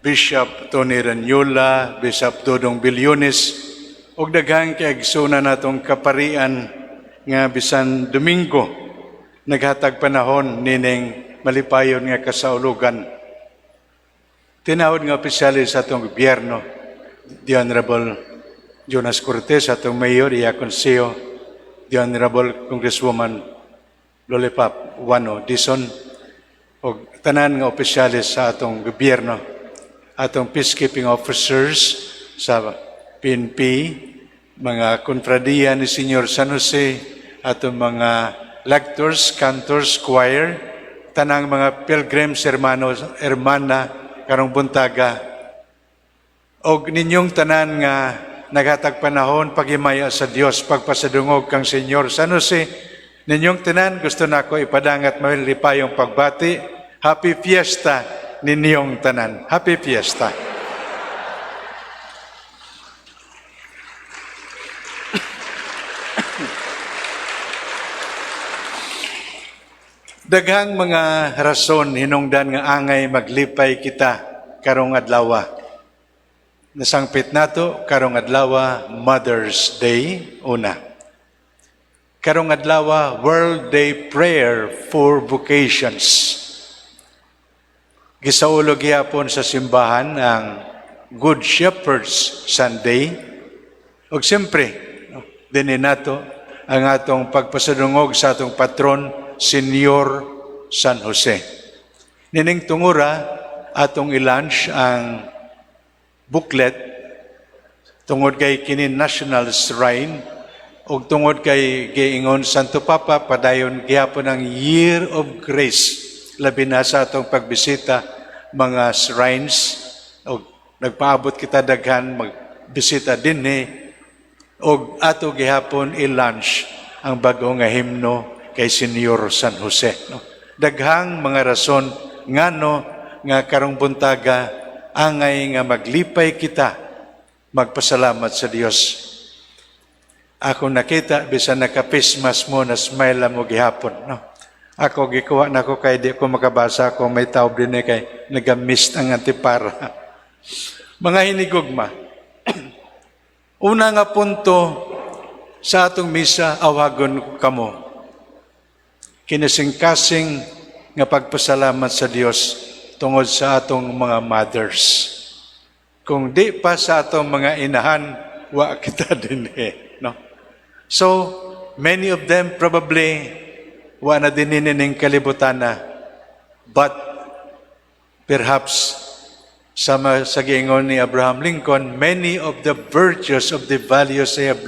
Bishop Tony Ranyola, Bishop Dodong Bilyones, ug daghang kaigsoon natong kaparian nga bisan Domingo naghatag panahon nining malipayon nga kasaulugan. Tinawad nga opisyalis sa atong gobyerno, the Honorable Jonas Cortez, atong Mayor, iya Consejo, the Honorable Congresswoman Lollipop Wano Dizon, o tanan nga opisyalis sa atong gobyerno, atong peacekeeping officers sa PNP, mga kontradiya ni Senior San Jose, atong mga lectors, cantors, choir, tanang mga pilgrims, hermanos, hermana, karong buntaga, o ninyong tanan nga naghatag panahon paghimaya sa Dios, pagpasadungog kang Senior San Jose, ninyong tanan gusto nako ipadangat malipayong pagbati. Happy Fiesta ninyong tanan. Happy Fiesta. Daghang mga rason hinungdan nga angay maglipay kita karong adlaw. Nasangpit nato karong adlaw Mother's Day una. Karong adlaw World Day Prayer for Vocations. Gisaulog gyapon sa simbahan ang Good Shepherd's Sunday. Ug siyempre, dinhi nato ang atong pagpasadungog sa atong patron Senior San Jose. Nining tungura atong i-launch ang booklet tungod kay kini National Shrine ug tungod kay giingon Santo Papa padayon gyapon ang Year of Grace labi na sa atong pagbisita mga shrines ug nagpaabot kita daghan magbisita dinhi ug ato gihapon i-launch ang bago nga himno kay Senior San Jose. Daghang mga rason ngano nga karong buntaga angay nga maglipay kita magpasalamat sa Dios. Ako nakita bisan naka-Christmas mo na smile mo gihapon, no? Ako gikuha na ko kay di ko makabasa kung may taob din kay nagamist ang antipara. Mga hinigugma. Una nga punto sa atong misa awagon kamo. Kinasing-kasing nga pagpasalamat sa Dios tungod sa atong mga mothers. Kung di pa sa atong mga inahan, wa kita din no? So, many of them probably wa na din nining kalibutan na, but perhaps sa giingon ni Abraham Lincoln, many of the virtues of the values I have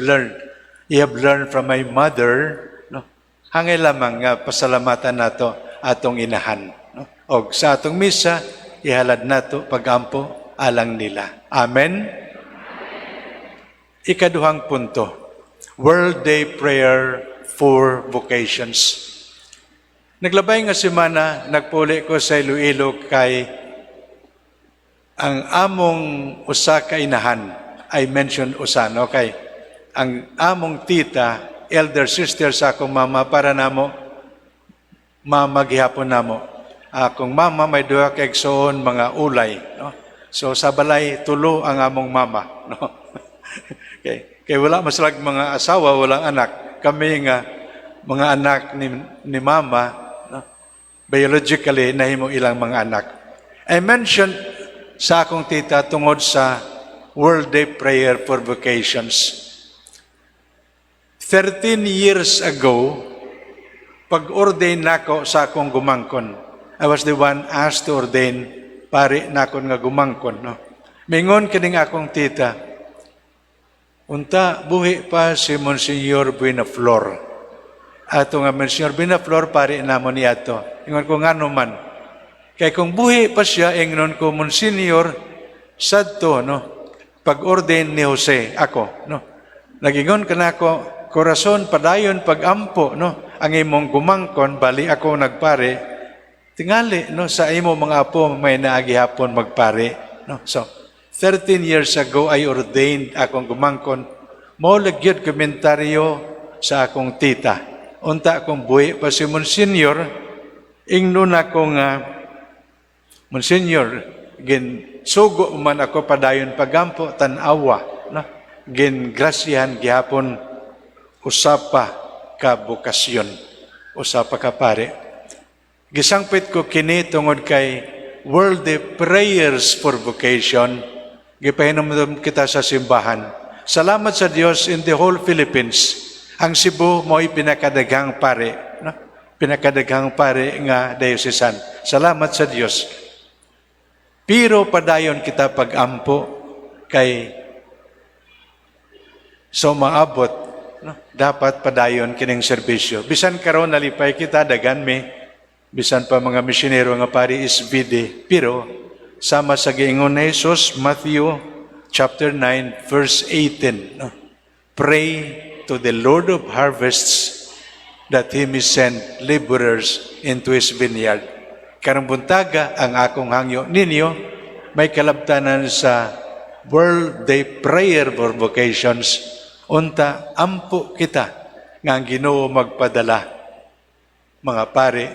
learned from my mother, no? Hangay lamang nga pasalamatan nato atong inahan, no? O sa atong misa, ihalad nato pagampo alang nila. Amen? Ikaduhang punto, World Day Prayer for Vocations. Naglabay nga semana, nagpuli ko sa Iloilo kay ang among usa ka inahan, I mentioned usa, no? Kay ang among tita, elder sister sa akong mama, para namo, mama gihapon namo. Akong mama may duha ka igsoon mga ulay, no? So sa balay tulo ang among mama, no? Kay wala masalag mga asawa, walang anak. Kami nga mga anak ni mama, biologically, nahimo ilang mga anak. I mentioned sa akong tita tungod sa World Day Prayer for Vocations. 13 years ago, pag-ordain nako sa akong gumangkon. I was the one asked to ordain pari nakon nga gumangkon. No? Mingon kining akong tita, unta buhi pa si Monsignor Buenaflor. Ato nga Monsignor Buenaflor pari namo ni ato. Ingon ko ngano man. Kay kung buhi pa siya, ingnon ko Monsignor sadto, no? Pag-ordain ni Jose ako, no? Nagingon kanako korason padayon pagampo, no? Ang imong gumangkon bali ako nagpare. Tingali, no, sa imo mga apo may naagihapon magpare, no? So 13 years ago I ordained akong gumangkon. Mao lagyud komentaryo sa akong tita. Unta akong buhi pa si Monsignor, ingnon ako nga, Monsignor, sugo man ako padayon pagampo tan-awa, no? Gin grasyahan gihapon usapa ka bukasyon, usapa ka pare. Gisangpit ko kini tungod kay World Day Prayers for Vocation. Gipahinom kita sa simbahan. Salamat sa Dios in the whole Philippines. Ang Cebu mo'y pinakadaghang pare, no? Pinakadaghang pare nga diocesan. Salamat sa Dios. Pero padayon kita pag-ampo kay so maabot, no? Dapat padayon kining serbisyo. Bisan karon nalipay kita dagan mi, bisan pa mga misyonero nga pari is vide. Pero sama sa giingon ni Jesus, Matthew chapter 9 verse 18, no? Pray to the Lord of harvests that He may send laborers into His vineyard. Karong buntaga ang akong hangyo ninyo may kalabtanan sa World Day Prayer for Vocations. Unta ampo kita nga ang Ginoo magpadala mga pare,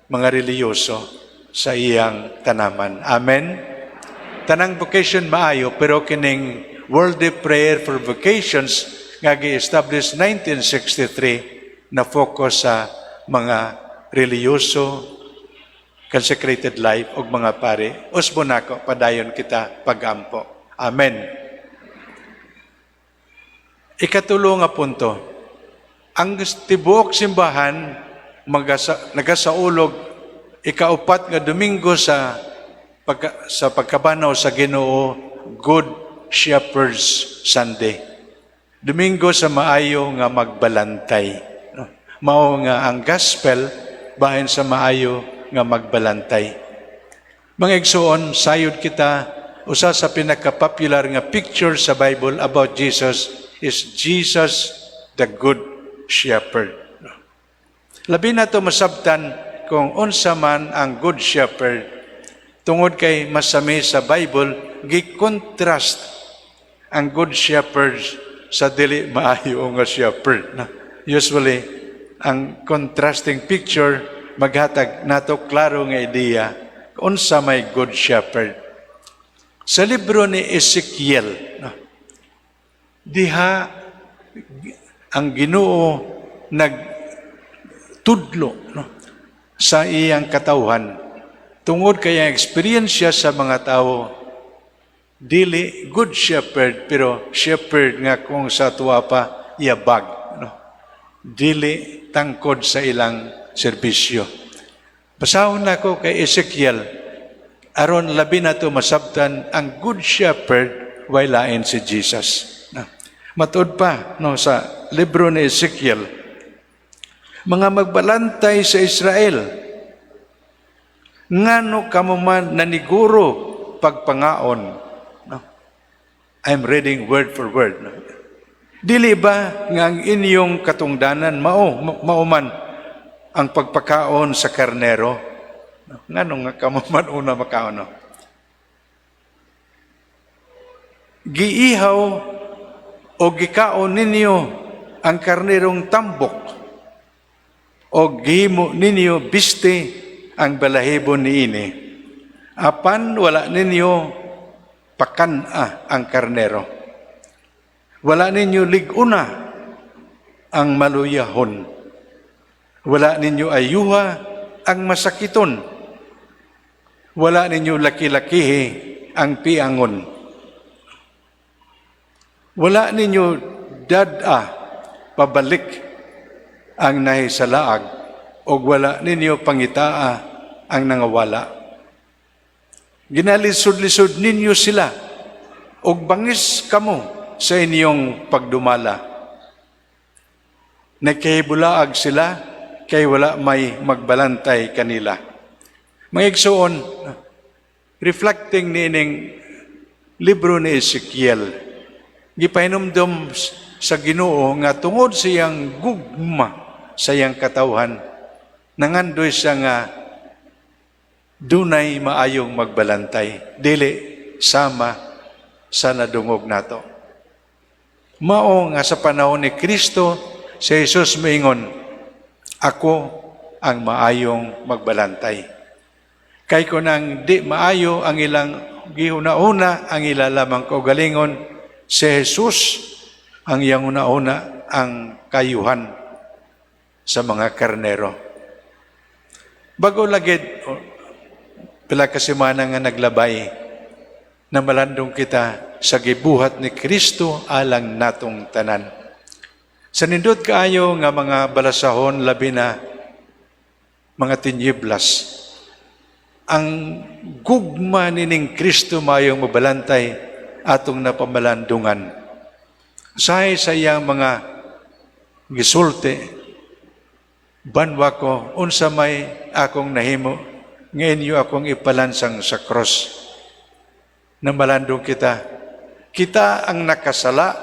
mga reliyoso sa iyang tanaman. Amen. Tanang vocation maayo, pero kining World Day Prayer for Vocations nga gi-establish 1963 na focus sa mga reliyoso, consecrated life ug mga pare. Usbo nako padayon kita pagampo. Amen. Ikatulo nga punto, ang tibuok simbahan nagasaulog ikaupat nga Domingo sa pagkabanaw sa Ginoo, Good Shepherd's Sunday. Domingo sa maayo nga magbalantay. No? Mao nga ang gospel bahin sa maayo nga magbalantay. Mga igsoon, sayod kita, usa sa pinaka-popular nga picture sa Bible about Jesus is Jesus the Good Shepherd. Labi na ito masabtan kung unsa man ang Good Shepherd. Tungod kay masami sa Bible, gi-contrast ang Good Shepherd sa dili maayo nga shepherd. Usually, ang contrasting picture maghatag nato klaro nga ideya kung unsa may Good Shepherd. Sa libro ni Ezekiel, diha ang Ginoo nagtudlo sa iyang katawhan tungod kay ang eksperyensya sa mga tao dili good shepherd pero shepherd nga kung sa tuwa pa yabag, no? Dili tangkod sa ilang serbisyo. Basahon nako kay Ezekiel aron labi na to masabtan ang good shepherd wailain si Jesus. Matud pa sa libro ni Ezekiel, mga magbalantay sa Israel, ngano kamo man naniguro pagpangaon. I'm reading word for word. Dili ba nga ang inyong katungdanan mao man ang pagpakaon sa karnero? Ngano nga kamo man una makaon? Giihaw o gikaon ninyo ang karnerong tambok o gihimo ninyo biste ang balahibo niini. Apan wala ninyo pakana ang karnero. Wala ninyo liguna ang maluyahon. Wala ninyo ayuha ang masakiton. Wala ninyo laki-lakihi ang piangon. Wala ninyo dada pabalik ang nahisalaag o wala ninyo pangitaa ang nangawala. Ginalisod-lisod ninyo sila og bangis kamo sa inyong pagdumala. Nagkahibulaag sila kay wala may magbalantay kanila. Mga igsoon, reflecting nining libro ni Ezekiel, gipahinumdum sa Ginoo nga tungod siyang gugma sa iyang katawhan, nangandoy siya nga dunay maayong magbalantay, dili sama sa nadungog nato. Mao nga sa panahon ni Kristo, si Jesus moingon, ako ang maayong magbalantay. Kay kung nang di maayo ang ilang gihuna-una ang ilalamang kaugalingon, si Jesus ang iyang una-una ang kayuhan sa mga karnero. Bago lagid, pila ka semana nga naglabay, na malandong kita sa gibuhat ni Kristo alang natong tanan. Sa nindot kaayo nga mga balasahon, labi na mga tinyiblas, ang gugma nining Kristo mayong mabalantay atong napamalandungan. Sahay sa iyang mga gisulti, banwa ko, unsa may akong nahimo, ngayon yu akong ipalansang sa cross. Na malandong kita. Kita ang nakasala,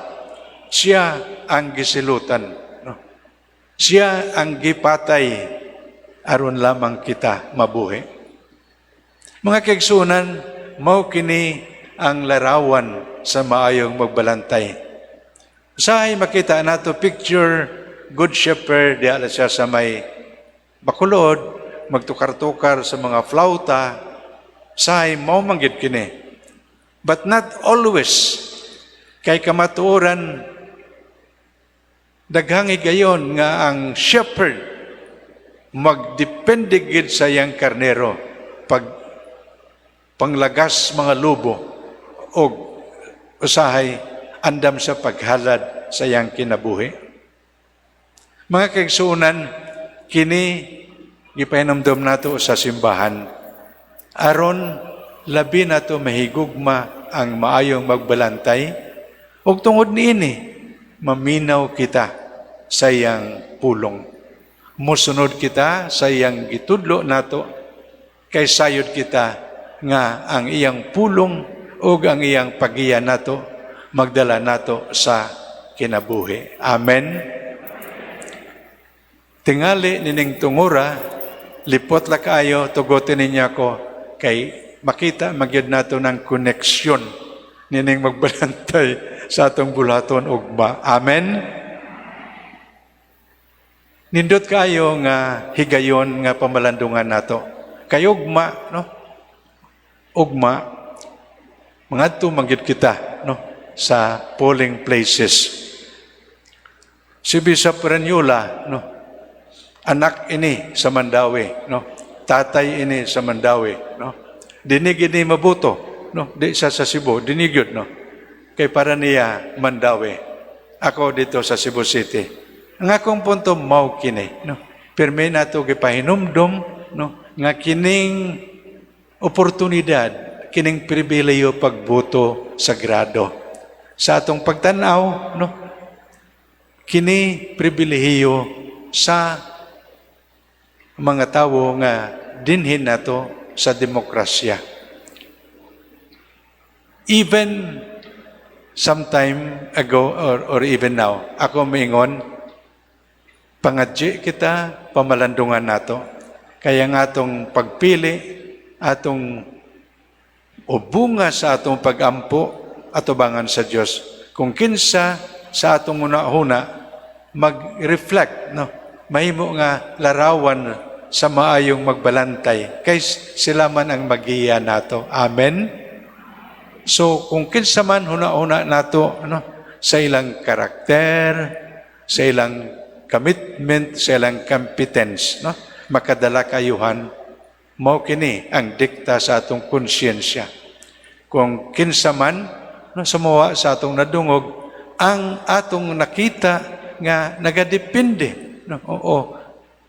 siya ang gisilutan. No? Siya ang gipatay, aron lamang kita mabuhi. Mga kaigsunan, mao kini ang larawan sa maayong magbalantay. Usahay makita nato picture, Good Shepherd, di ala siya sa may bakulod, magtukar-tukar sa mga flauta, usahay mao manggid kini. But not always. Kay kamatuoran, daghang gayon nga ang shepherd magdepende gid sa iyang karnero pag panglagas mga lubo o usahay andam sa paghalad sa iyang kinabuhi. Mga kaigsuonan, kini gipahinumdum nato sa simbahan aron labi nato mahigugma ang maayong magbalantay ug tungod niini maminaw kita sa iyang pulong. Musunod kita sa iyang gitudlo nato kay sayod kita nga ang iyang pulong ug ang iyang pagiya nato magdala nato sa kinabuhi. Amen. Tingali nining tungura, lipot la kaayo, tugotin ninyo ako kay makita magyud nato ng koneksyon nining magbalantay sa atong bulaton ugma. Amen. Nindot kayo nga higayon nga pamalandungan nato. Kay ugma, no? Ugma, mangadto mangyud kita, no? Sa polling places. Si Bishop Ranyola, no? Anak ini sa Mandawi, no? Tatay ini sa Mandawi, no? Dinig ini mabuto, no? Di sa Cebu, dinig yun, no? Kay para niya Mandawi. Ako dito sa Cebu City. Ang akong punto mao kini, no? Pirmi nato gipahinumdom, no? Nga kining oportunidad, kining pribileyo pagboto sagrado. Sa atong pagtanaw, no? Kini pribilehiyo sa mga tawo nga dinhin nato sa demokrasya. Even sometime ago or even now, ako maingon, pangadji kita, pamalandungan nato. Kaya nga atong pagpili, atong ubunga sa atong pagampo, atubangan sa Dios. Kung kinsa sa atong una-una, mag-reflect, no? Mahimo nga larawan sa maayong magbalantay kay sila man ang magiya nato. Amen. So kung kinsa man huna-una nato, no, sa ilang karakter, sa ilang commitment, sa ilang competence, no, makadala kayuhan, mao kini ang dikta sa atong konsyensya. Kung kinsa man, no, sumuwa sa atong nadungog ang atong nakita nga nagadepende, no, oo,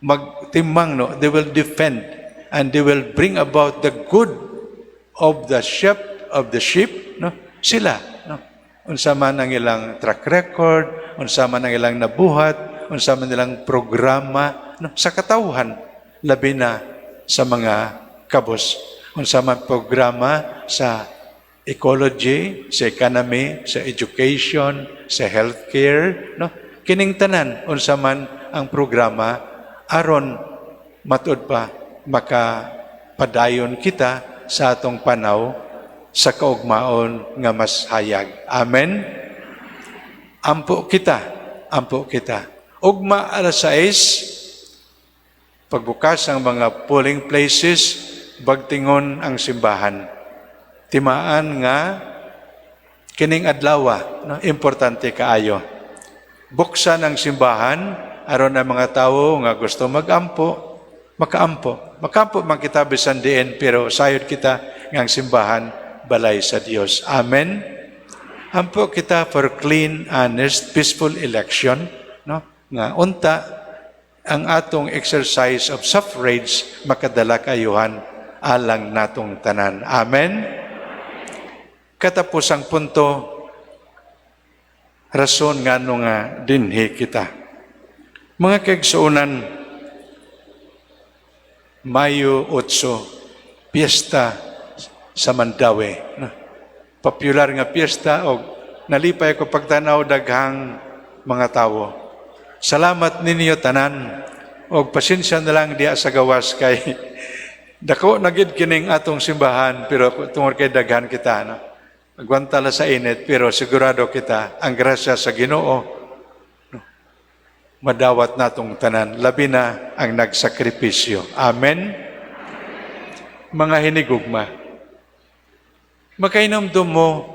magtimang, no, they will defend and they will bring about the good of the sheep, no, sila, no, unsa man ang ilang track record, unsa man ang ilang nabuhat, unsa man ilang programa, no, sa katawhan, labi na sa mga kabos, unsa man programa sa ecology, sa economy, sa education, sa healthcare, no, kining tanan unsa man ang programa aron matud pa makapadayon kita sa atong panaw sa kaugmaon nga mas hayag. Amen. Ampo kita, ampo kita. Ugma alas 6, pagbukas ang mga polling places, bagtingon ang simbahan. timaan nga kining adlaw, no, importante kaayo. Buksan ang simbahan aron ang mga tawo nga gusto makampo, makaampo. Makampo man kita bisan diin, pero sayod kita ngang simbahan balay sa Dios. Amen. Ampo kita for clean, honest, peaceful election, no? Nga unta ang atong exercise of suffrage makadala kayuhan alang natong tanan. Amen. Katapusang punto, rason nga nga dinhi kita. Mga kaigsuunan, Mayo 8, piyesta sa Mandawi. Popular nga piyesta o nalipay ko pagtanaw daghang mga tawo. Salamat ninyo tanan o pasensya na lang diya sa gawas kay dako nagid kining atong simbahan pero tungod kay daghan kita. No? Agwantala sa init, pero sigurado kita, ang grasya sa Ginoo, madawat natong tanan, labi na ang nagsakripisyo. Amen? Mga hinigugma, makainomdom mo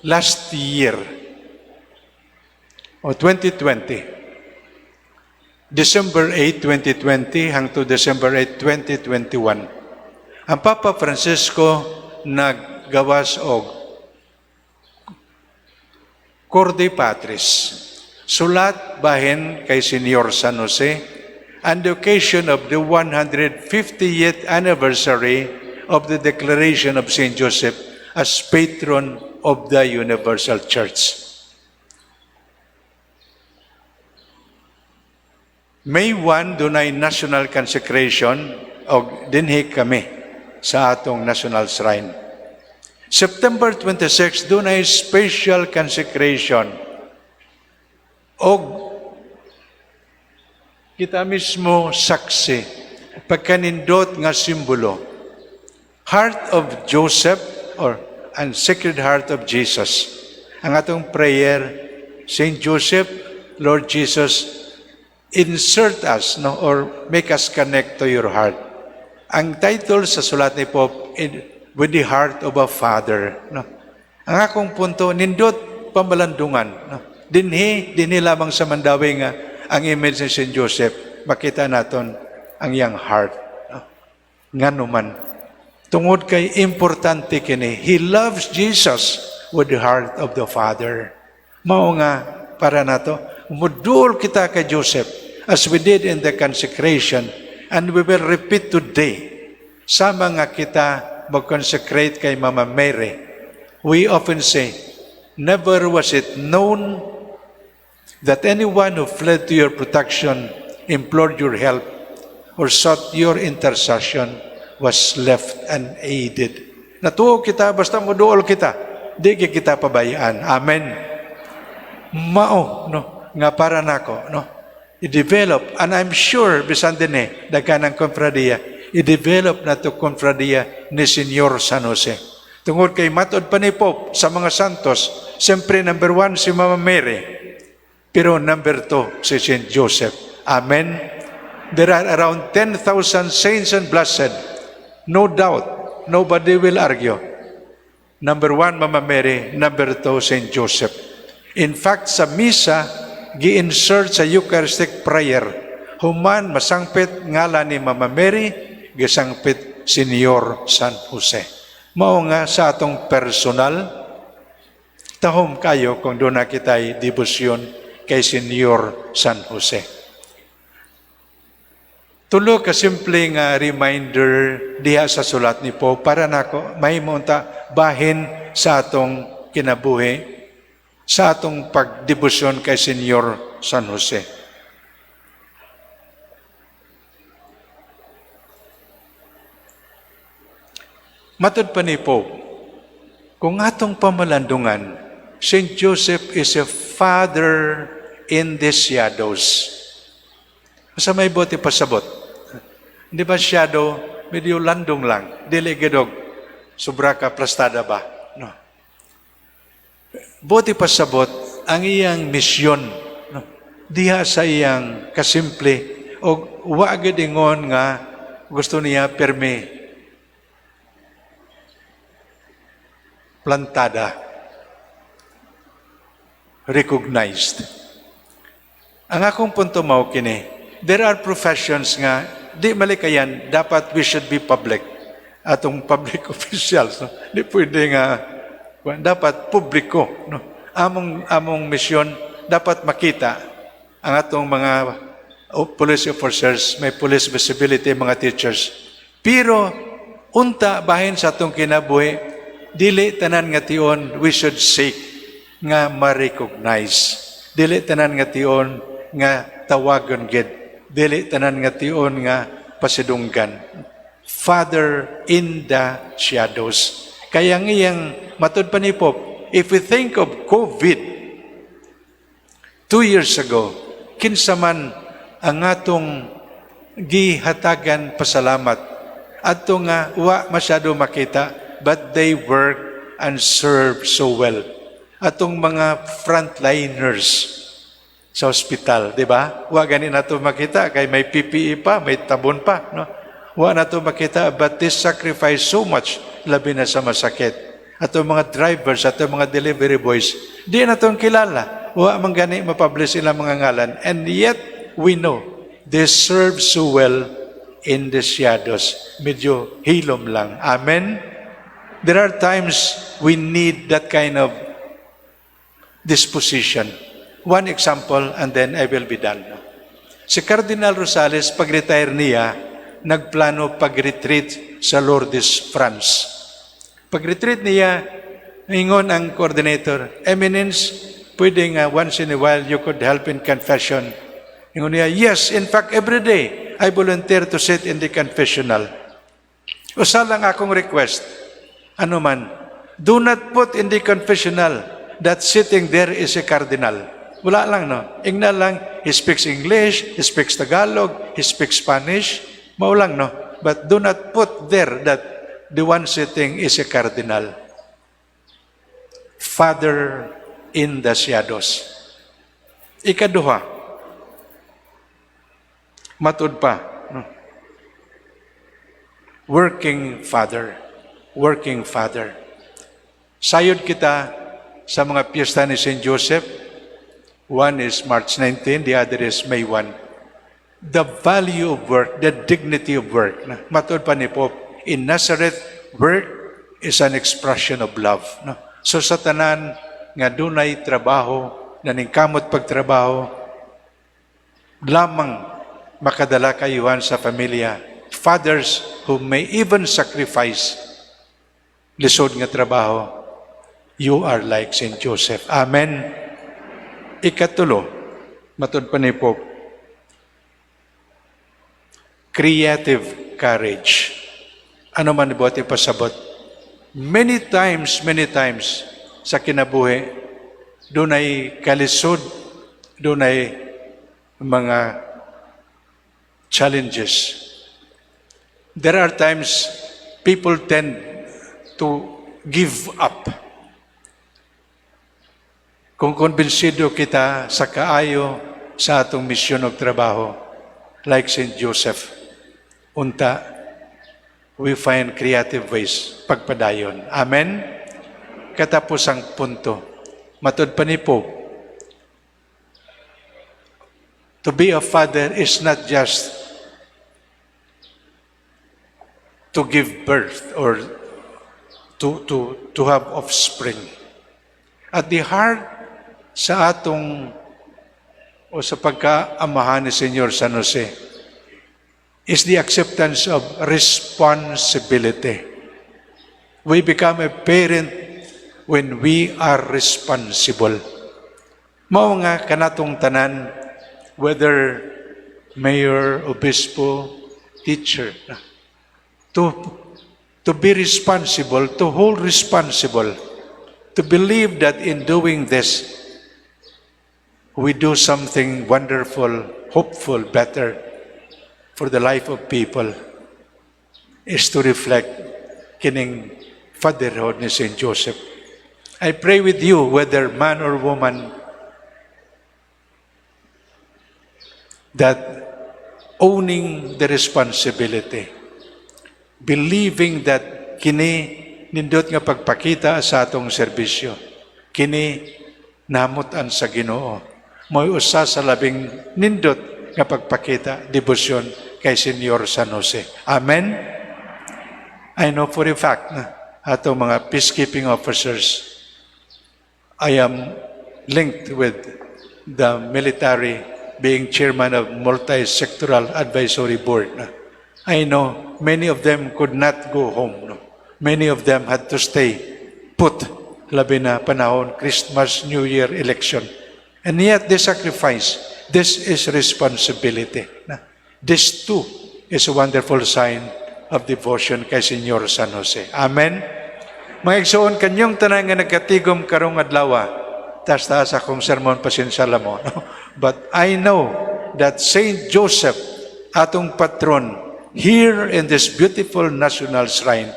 last year, o 2020, December 8, 2020 hangtod December 8, 2021, ang Papa Francisco naggawas og Corde Patris, sulat bahin kay Senior San Jose, on the occasion of the 150th anniversary of the declaration of Saint Joseph as patron of the Universal Church. May 1, dunay national consecration o dinhi kami sa atong national shrine. September 26, doon ay special consecration. O kita mismo saksi, pagkanindot nga simbolo, Heart of Joseph or and Sacred Heart of Jesus. Ang atong prayer, Saint Joseph, Lord Jesus, insert us no, or make us connect to your heart. Ang title sa sulat ni Pope, with the heart of a father. No? Ang akong punto, nindot pamalandungan. No? Dinhi lamang sa Mandawi nga ang image ni St. Joseph, makita naton ang iyang heart. No? Nga naman, tungod kay importante kini, he loves Jesus with the heart of the Father. Mao nga, para nato, mudul kita kay Joseph as we did in the consecration, and we will repeat today. Sama nga kita mag-consecrate kay Mama Mary. We often say, never was it known that anyone who fled to your protection, implored your help, or sought your intercession was left unaided. Natuo kita, basta muduol kita, di kita pabayaan. Amen. Mao, no, nga para nako, no, i-develop, and I'm sure, bisan din daghan ng konfradiya, i-develop na to konfradiya ni Senior San Jose. Tungod kay matod pa ni Pope sa mga santos, siyempre number 1 si Mama Mary, pero number 2 si Saint Joseph. Amen? There are around 10,000 saints and blessed. No doubt, nobody will argue. Number 1, Mama Mary. Number 2, Saint Joseph. In fact, sa misa, gi-insert sa Eucharistic prayer, human masangpit ngalan ni Mama Mary, gisangpit Senior San Jose. Mao nga sa atong personal, tahom kayo kung doon na kita'y debosyon kay Senior San Jose. Tulo ka simple nga reminder diha sa sulat ni Pope para nako may munta bahin sa atong kinabuhi, sa atong pagdebosyon kay Senior San Jose. Matod pa ni Pope, kung atong pamalandungan, St. Joseph is a father in the shadows. Sa may bote pasabot. Hindi ba shadow, medyo landong lang, dili gidog, sobra ka plastada ba? No. Bote pasabot, ang iyang misyon, no, diha sa iyang kasimple, o wagad ingon nga gusto niya perme plantada, recognized. Ang akong punto mao kini, there are professions nga di malikayan, dapat we should be public. Atong public officials, no? Di pwede nga dapat publiko, no? Among misyon dapat makita ang atong mga police officers, may police visibility, mga teachers. Pero unta bahin sa atong kinabuhi, dili tanan nga tion we should seek nga ma-recognize. Dili tanan nga tion nga tawagon gid. Dili tanan nga tion nga pasidunggan. Father in the shadows. Kaya ngayang matud pa ni Pope, if we think of COVID 2 years ago, kinsa man ang atong gihatagan pasalamat adto nga wa masyado makita, but they work and serve so well. Atong mga frontliners sa ospital, di ba? Wa gani nato makita kay may PPE pa, may tabon pa, no? Wa nato makita, but they sacrifice so much, labi na sa masakit. Atong mga drivers, atong mga delivery boys, di natong kilala. Wa man gani mapublish sila mga ngalan, and yet we know they serve so well in the shadows. Medyo hilom lang. Amen? There are times we need that kind of disposition. One example, and then I will be done. Si Cardinal Rosales, pag-retire niya, nagplano pag-retreat sa Lourdes, France. Pag-retreat niya, ingon ang coordinator, Eminence, pwede nga once in a while you could help in confession. Ingon niya, yes, in fact, every day, I volunteer to sit in the confessional. Usa lang akong request, ano man, do not put in the confessional that sitting there is a cardinal. Wala lang, no? Ingna lang, he speaks English, he speaks Tagalog, he speaks Spanish. Mao lang, no? But do not put there that the one sitting is a cardinal. Father in the shadows. Ikaduha, matud pa, no? Working father. Working father. Sayod kita sa mga piyesta ni St. Joseph. One is March 19, the other is May 1. The value of work, the dignity of work. Matod pa ni Pope, in Nazareth, work is an expression of love. No? So sa tanan, nga dunay trabaho, naningkamot pagtrabaho, lamang makadala kayuhan sa pamilya. Fathers who may even sacrifice lisod nga trabaho, you are like St. Joseph. Amen. Ikatulo, matod pa ni Pope, creative courage. Ano man ibuhat ipasabot? Many times, sa kinabuhi, doon ay kalisod, doon ay mga challenges. There are times people tend to give up. Kung konbensido kita sa kaayo sa atong misyon o trabaho, like St. Joseph, unta, we find creative ways pagpadayon. Amen? Katapos ang punto. Matod pa ni Pope, to be a father is not just to give birth or to have offspring. At the heart sa atong o sa pagkaamahan ni Senyor San Jose is the acceptance of responsibility. We become a parent when we are responsible. Mao nga kanatong tanan, whether mayor, obispo, teacher, to be responsible, to hold responsible, to believe that in doing this, we do something wonderful, hopeful, better for the life of people, is to reflect kining fatherhood ni St. Joseph. I pray with you, whether man or woman, that owning the responsibility, believing that kini nindot nga pagpakita sa atong serbisyo. Kini namutan sa Ginoo. Mo'y usa sa labing nindot nga pagpakita, debosyon kay Senyor San Jose. Amen? I know for a fact na atong mga peacekeeping officers, I am linked with the military being chairman of multi-sectoral advisory board. I know many of them could not go home. No? Many of them had to stay put, labi na panahon, Christmas, New Year, election. And yet they sacrifice. This is responsibility. This too is a wonderful sign of devotion kay Senyor San Jose. Amen? Mga igsoon, kanyang tanan nga nagkatigom karong adlaw, taas-taas akong sermon, pasensya mo. No? But I know that Saint Joseph, atong patron, here in this beautiful national shrine,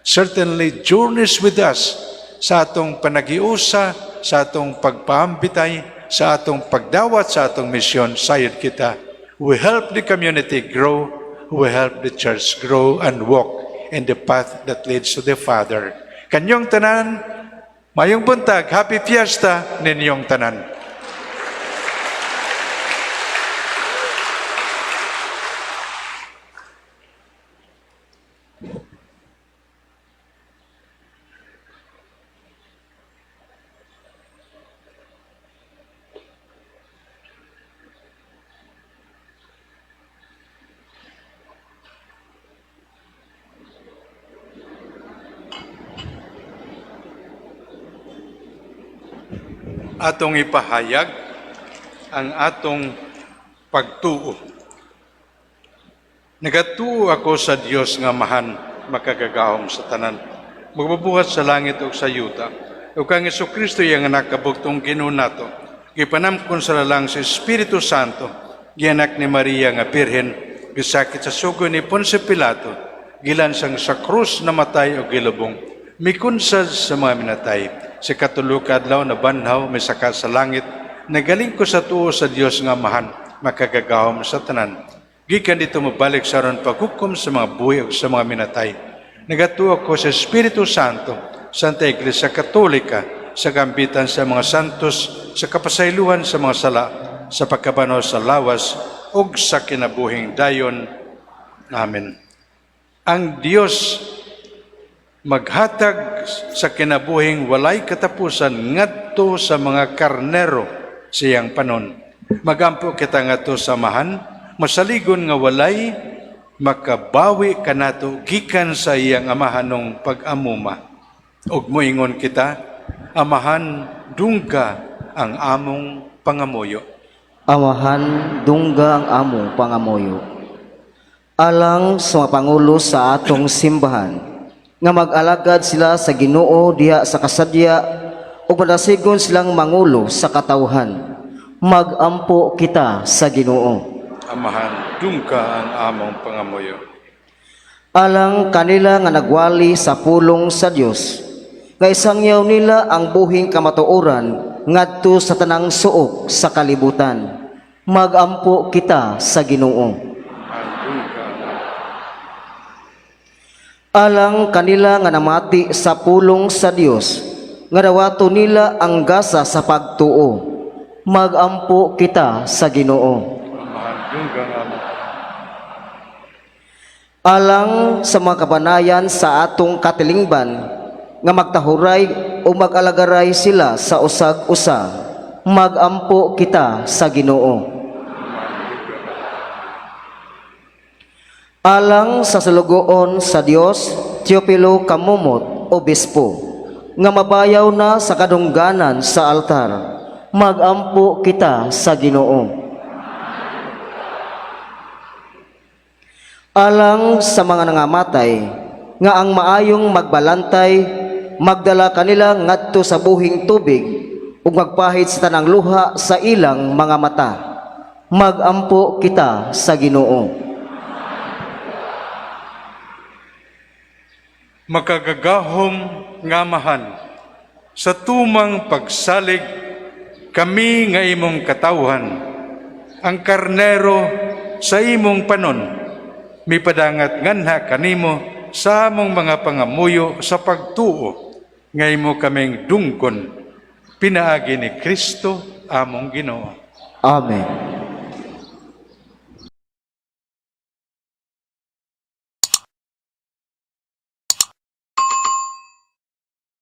certainly journeys with us sa atong panagiusa, sa atong pagpaambitay, sa atong pagdawat, sa atong misyon, sayod kita. We help the community grow, we help the church grow and walk in the path that leads to the Father. Kanyong tanan, mayong buntag, happy fiesta ninyong tanan. Atong ipahayag ang atong pagtuo. Nagatuo ako sa Dios nga mahan makagagahom sa tanan. Magbubuhat sa langit ug sa yuta. Ug kang Jesucristo yang anak kabugtong Ginoo nato. Gipanamkon sa lalang sa Espiritu Santo, gianak ni Maria nga Birhen, gisakit sa sugo ni Ponce Pilato, gilansang sa krus namatay o gilubong, mikunsad sa mga minatay. Si katulog adlaw na banhaw may saka sa langit, nagaling ko sa tuo sa Dios nga mahan makagagahom sa tanan. Gikan dito mabalik sa ron paghukom sa mga buhi ug sa mga minatay. Nagatuo ko sa Espiritu Santo, Santa Iglesia Katolika, sa gambitan sa mga santos, sa kapasaylohan sa mga sala, sa pagkabanaw sa lawas ug sa kinabuhing dayon. Amen. Ang Dios maghatag sa kinabuhing walay katapusan ngadto sa mga karnero siyang panon. Magampo kita ngadto sa mahan, masaligon nga walay makabawi kanato gikan sa iyang amahanong pag-amuma. Ug moingon kita, amahan dungga ang among pangamuyo. Amahan dungga ang among pangamuyo. Alang sa mga pangulo sa atong simbahan, nga mag-alagad sila sa Ginoo diha sa kasadya ug madasigon silang mangulo sa katawhan. Magampo kita sa Ginoo. Amahan dungka ang among pangamuyo. Alang kanila nga nagwali sa pulong sa Dios, nga isangyaw nila ang buhing kamatuoran ngadto sa tanang suok sa kalibutan. Magampo kita sa Ginoo. Alang kanila nga namati sa pulong sa Dios, nga dawato nila ang gasa sa pagtuo. Magampo kita sa Ginoo. Alang sa mga kabanayan sa atong katilingban, nga magtahuray o mag-alagaray sila sa usag-usa, magampo kita sa Ginoo. Alang sa salugoon sa Dios, Teopilo Kamumot, Obispo, nga mabayaw na sa kadungganan sa altar, magampo kita sa Ginoo. Alang sa mga nangamatay, nga ang maayong magbalantay, magdala kanila ngadto sa buhing tubig, ug magpahid sa tanang luha sa ilang mga mata, magampo kita sa Ginoo. Makagagahom nga mahan, sa tumang pagsalig, kami nga imong katawhan, ang karnero sa imong panon, mipadangat nganha kanimo, sa among mga pangamuyo sa pagtuo ngay mo kaming dungkon pinaagi ni Kristo among Ginoo. Amen.